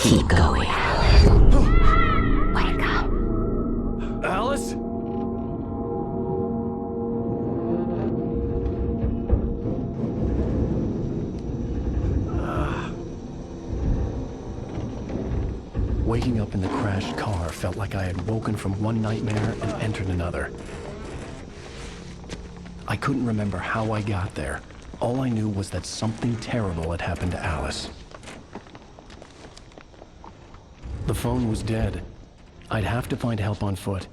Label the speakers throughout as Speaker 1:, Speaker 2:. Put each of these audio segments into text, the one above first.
Speaker 1: Keep going. Wake up.
Speaker 2: Alice? Waking up in the crashed car felt like I had woken from one nightmare and entered another. I couldn't remember how I got there. All I knew was that something terrible had happened to Alice. The phone was dead. I'd have to find help on foot.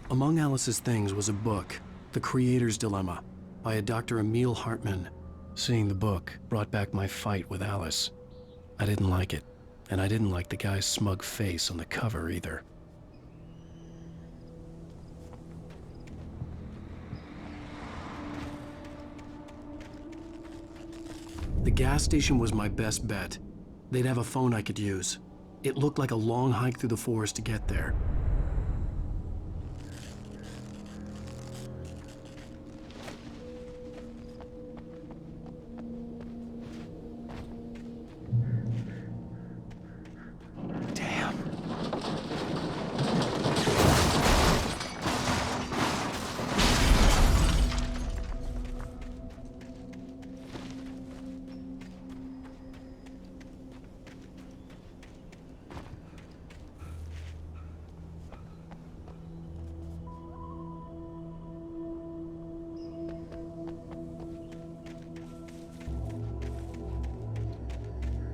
Speaker 2: Among Alice's things was a book, The Creator's Dilemma, by a Dr. Emil Hartman. Seeing the book brought back my fight with Alice. I didn't like it, and I didn't like the guy's smug face on the cover either. The gas station was my best bet. They'd have a phone I could use. It looked like a long hike through the forest to get there.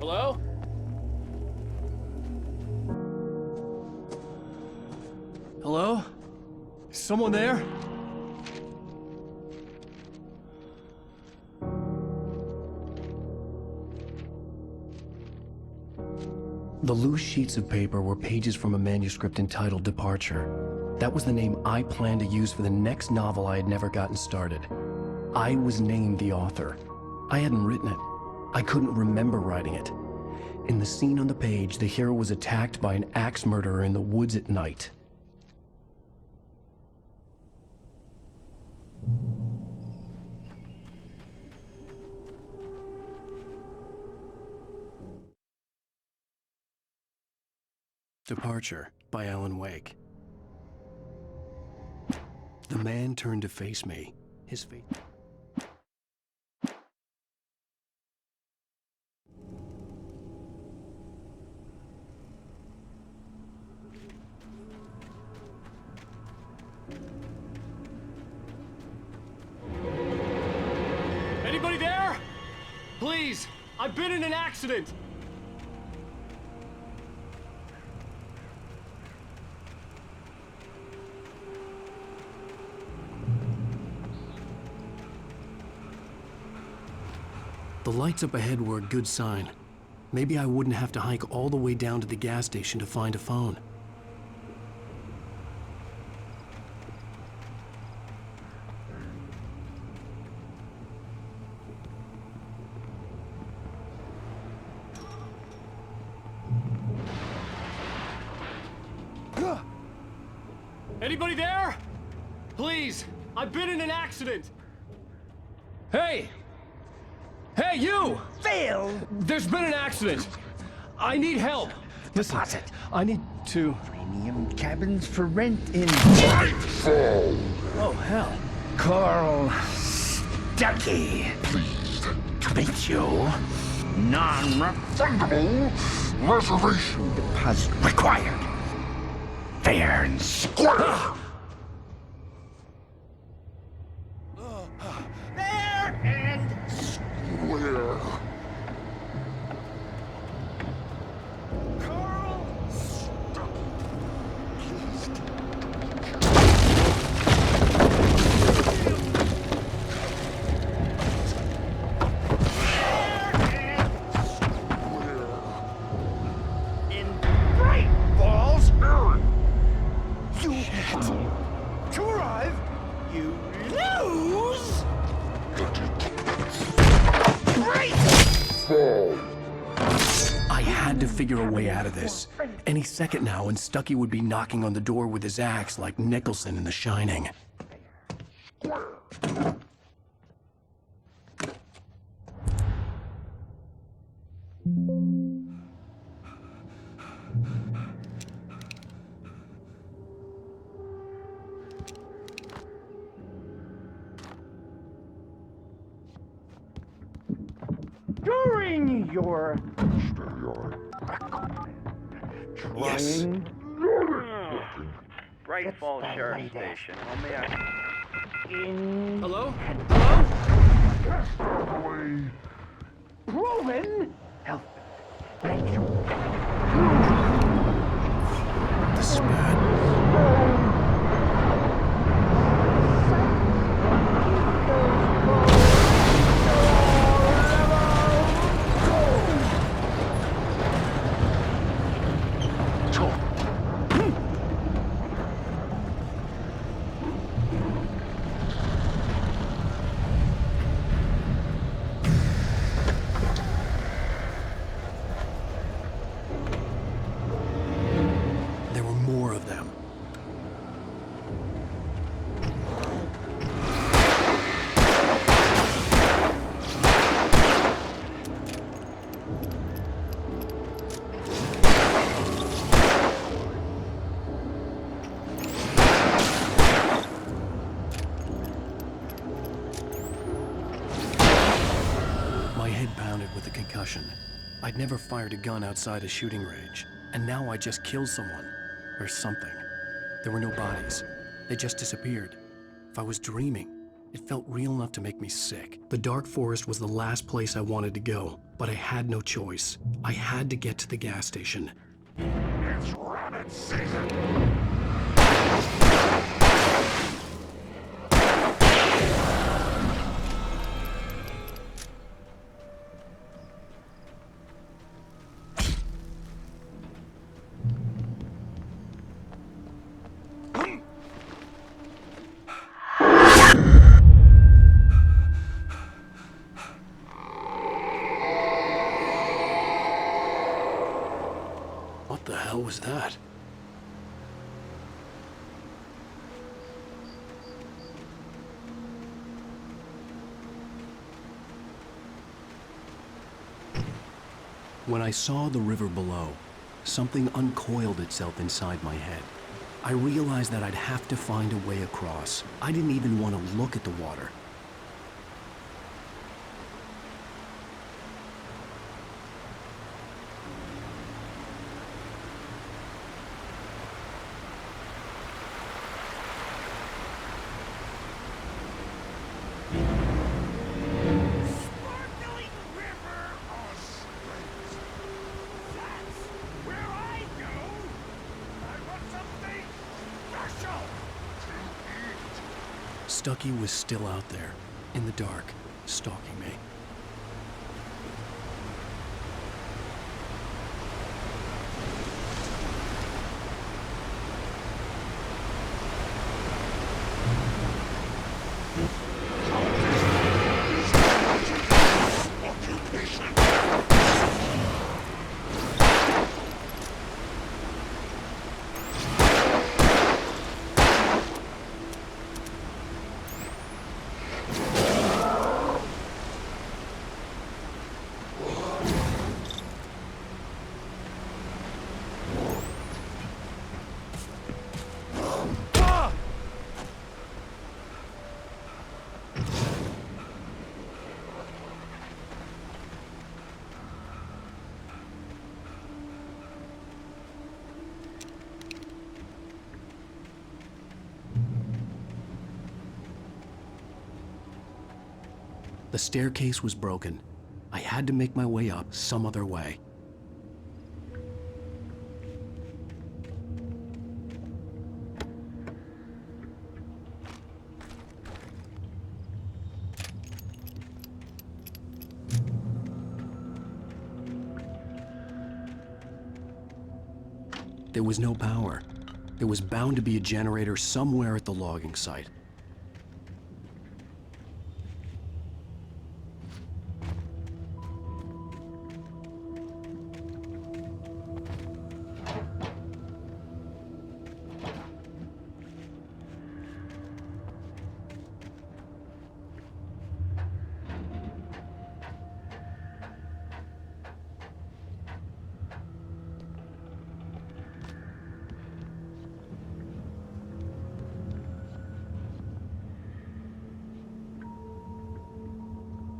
Speaker 2: Hello? Hello? Is someone there? The loose sheets of paper were pages from a manuscript entitled Departure. That was the name I planned to use for the next novel I had never gotten started. I was named the author. I hadn't written it. I couldn't remember writing it. In the scene on the page, the hero was attacked by an axe murderer in the woods at night. Departure by Alan Wake. The man turned to face me. His face... Anybody there? Please, I've been in an accident. The lights up ahead were a good sign. Maybe I wouldn't have to hike all the way down to the gas station to find a phone. Anybody there? Please, I've been in an accident. Hey! Hey, you!
Speaker 3: Phil!
Speaker 2: There's been an accident. I need help. Listen,
Speaker 3: Deposit.
Speaker 2: I need to...
Speaker 3: Premium cabins for rent in
Speaker 4: Nightfall!
Speaker 2: Oh, hell.
Speaker 3: Carl Stuckey.
Speaker 4: Pleased.
Speaker 3: To meet you. Non-refundable
Speaker 4: Reservation
Speaker 3: deposit required. Fair and
Speaker 4: square!
Speaker 3: fair and
Speaker 4: Where?
Speaker 3: Carl Stuckey. Pleased. In Bright Falls.
Speaker 4: Aaron!
Speaker 3: You
Speaker 4: fall.
Speaker 2: I had to figure a way out of this. Any second now, and Stucky would be knocking on the door with his axe like Nicholson in The Shining.
Speaker 3: During your
Speaker 2: Yes.
Speaker 1: Bright Falls Sheriff Station. How may I?
Speaker 2: Hello?
Speaker 3: proven health.
Speaker 2: This is bad. There were more of them. My head pounded with a concussion. I'd never fired a gun outside a shooting range, and now I just killed someone. Or something. There were no bodies. They just disappeared. If I was dreaming, it felt real enough to make me sick. The dark forest was the last place I wanted to go, but I had no choice. I had to get to the gas station.
Speaker 4: It's rabbit season.
Speaker 2: What the hell was that? When I saw the river below, something uncoiled itself inside my head. I realized that I'd have to find a way across. I didn't even want to look at the water.
Speaker 3: Sparkling river of strength. That's where I go. I want something special to eat.
Speaker 2: Stucky was still out there, in the dark, stalking me. The staircase was broken. I had to make my way up some other way. There was no power. There was bound to be a generator somewhere at the logging site.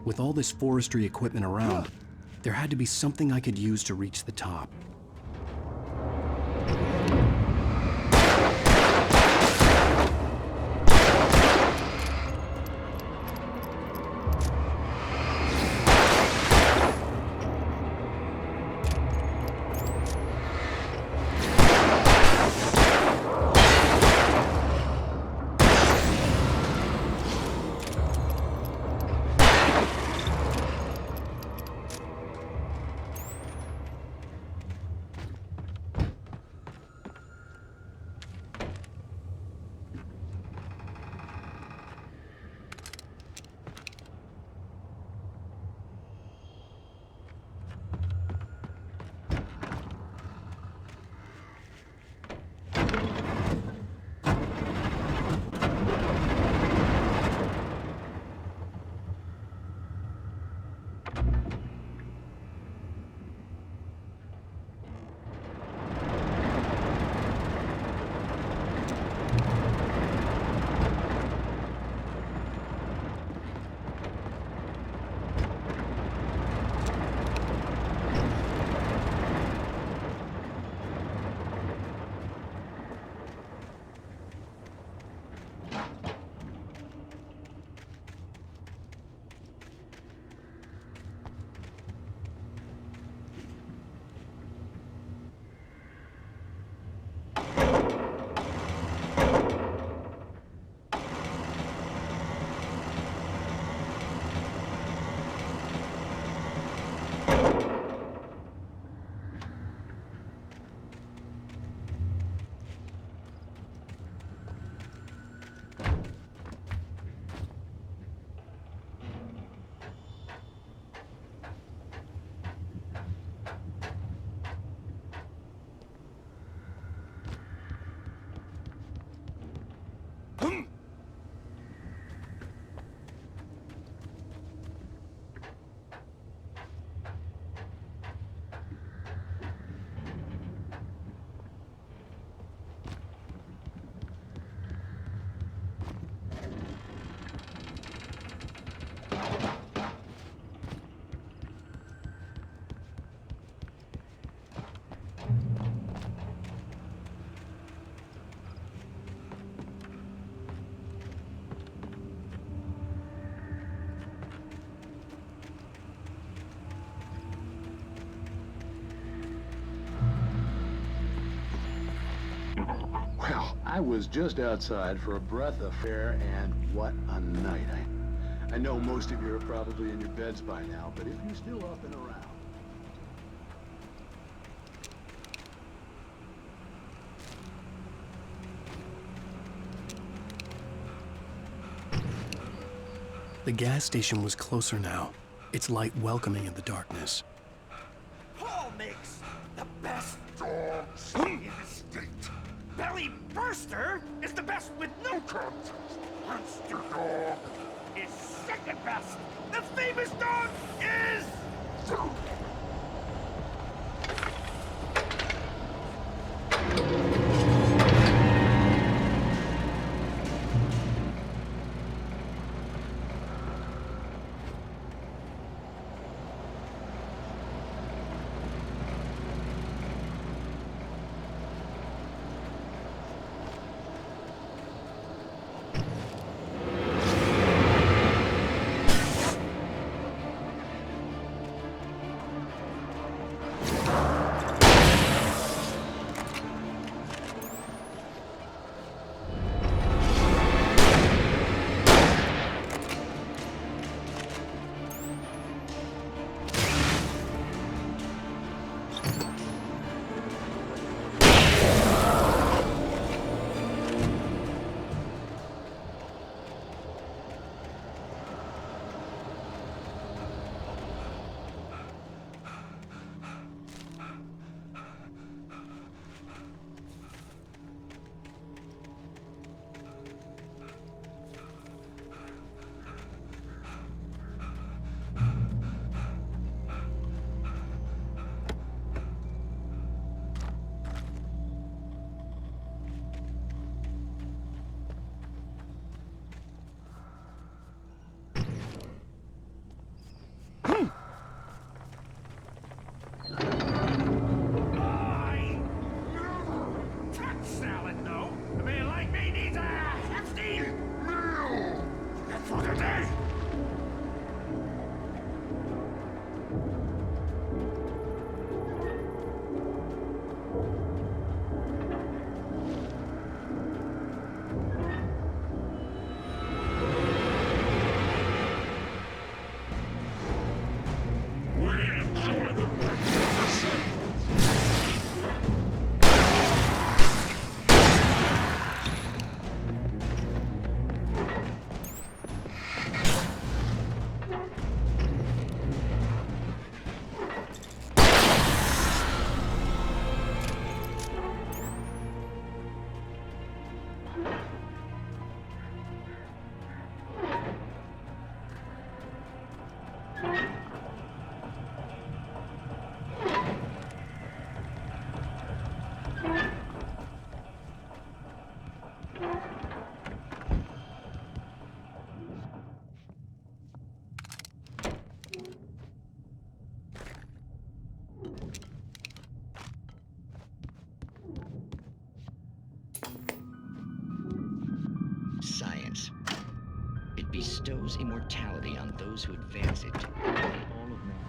Speaker 2: With all this forestry equipment around, there had to be something I could use to reach the top.
Speaker 5: Well, I was just outside for a breath of air, and what a night. I know most of you are probably in your beds by now, but if you're still up and around...
Speaker 2: The gas station was closer now, its light welcoming in the darkness.
Speaker 3: Paul makes the best dogs in the state. Belly Burster is the best with no contest. Monster Dog is second best. The famous dog is...
Speaker 6: bestows immortality on those who advance it. All of man.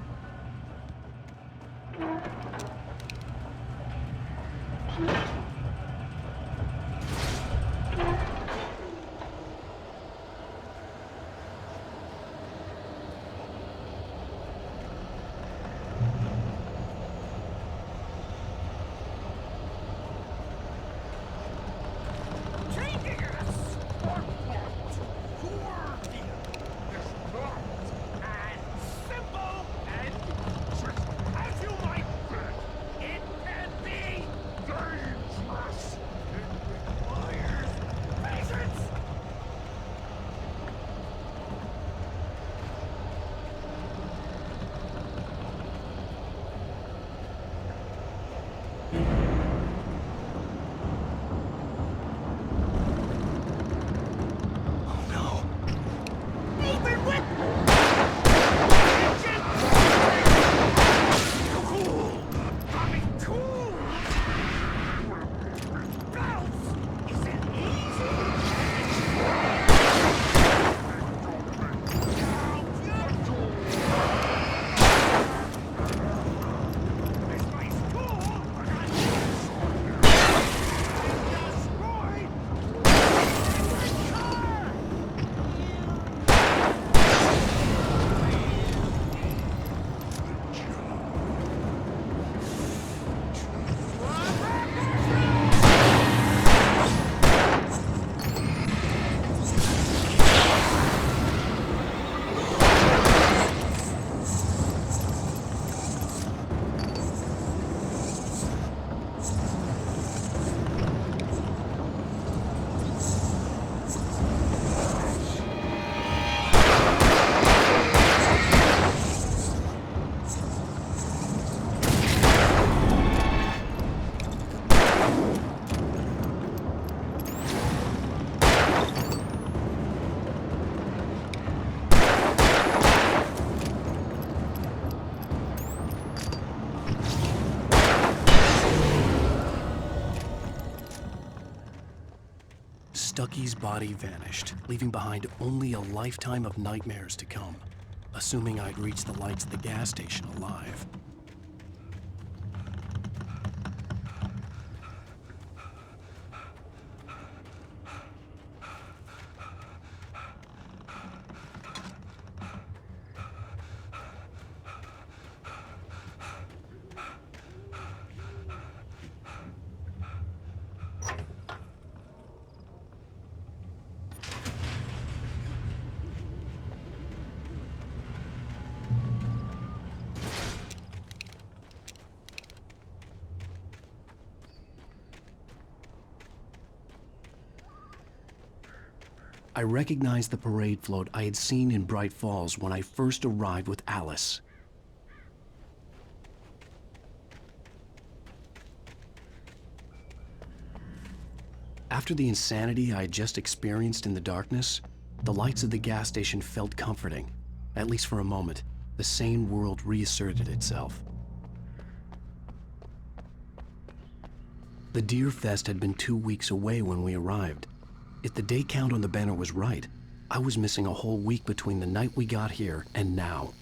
Speaker 2: Stucky's body vanished, leaving behind only a lifetime of nightmares to come, assuming I'd reached the lights at the gas station alive. I recognized the parade float I had seen in Bright Falls when I first arrived with Alice. After the insanity I had just experienced in the darkness, the lights of the gas station felt comforting. At least for a moment, the sane world reasserted itself. The Deer Fest had been 2 weeks away when we arrived. If the day count on the banner was right, I was missing a whole week between the night we got here and now.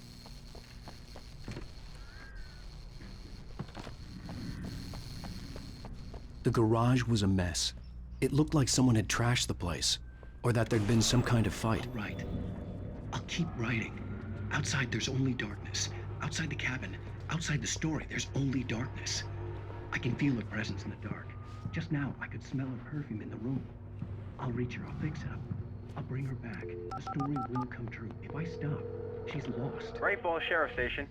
Speaker 2: The garage was a mess. It looked like someone had trashed the place, or that there'd been some kind of fight.
Speaker 6: All right. I'll keep writing. Outside, there's only darkness. Outside the cabin, outside the story, there's only darkness. I can feel her presence in the dark. Just now, I could smell her perfume in the room. I'll reach her, I'll fix it up. I'll bring her back. The story will come true. If I stop, she's lost.
Speaker 1: Great Ball Sheriff Station.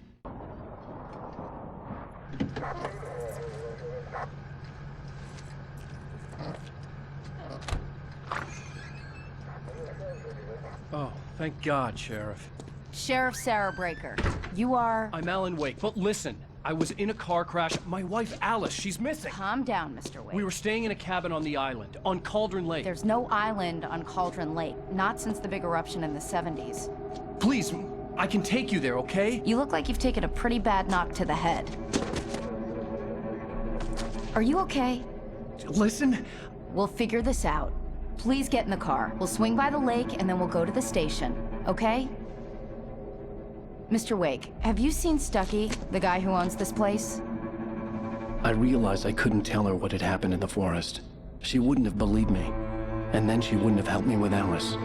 Speaker 2: Oh, thank God, Sheriff.
Speaker 7: Sheriff Sarah Breaker. You are...
Speaker 2: I'm Alan Wake, but listen. I was in a car crash. My wife, Alice, she's missing.
Speaker 7: Calm down, Mr. Wake.
Speaker 2: We were staying in a cabin on the island, on Cauldron Lake.
Speaker 7: There's no island on Cauldron Lake. Not since the big eruption in the 70s.
Speaker 2: Please, I can take you there, okay?
Speaker 7: You look like you've taken a pretty bad knock to the head. Are you okay?
Speaker 2: Listen.
Speaker 7: We'll figure this out. Please get in the car. We'll swing by the lake and then we'll go to the station, okay? Mr. Wake, have you seen Stucky, the guy who owns this place?
Speaker 2: I realized I couldn't tell her what had happened in the forest. She wouldn't have believed me. And then she wouldn't have helped me with Alice.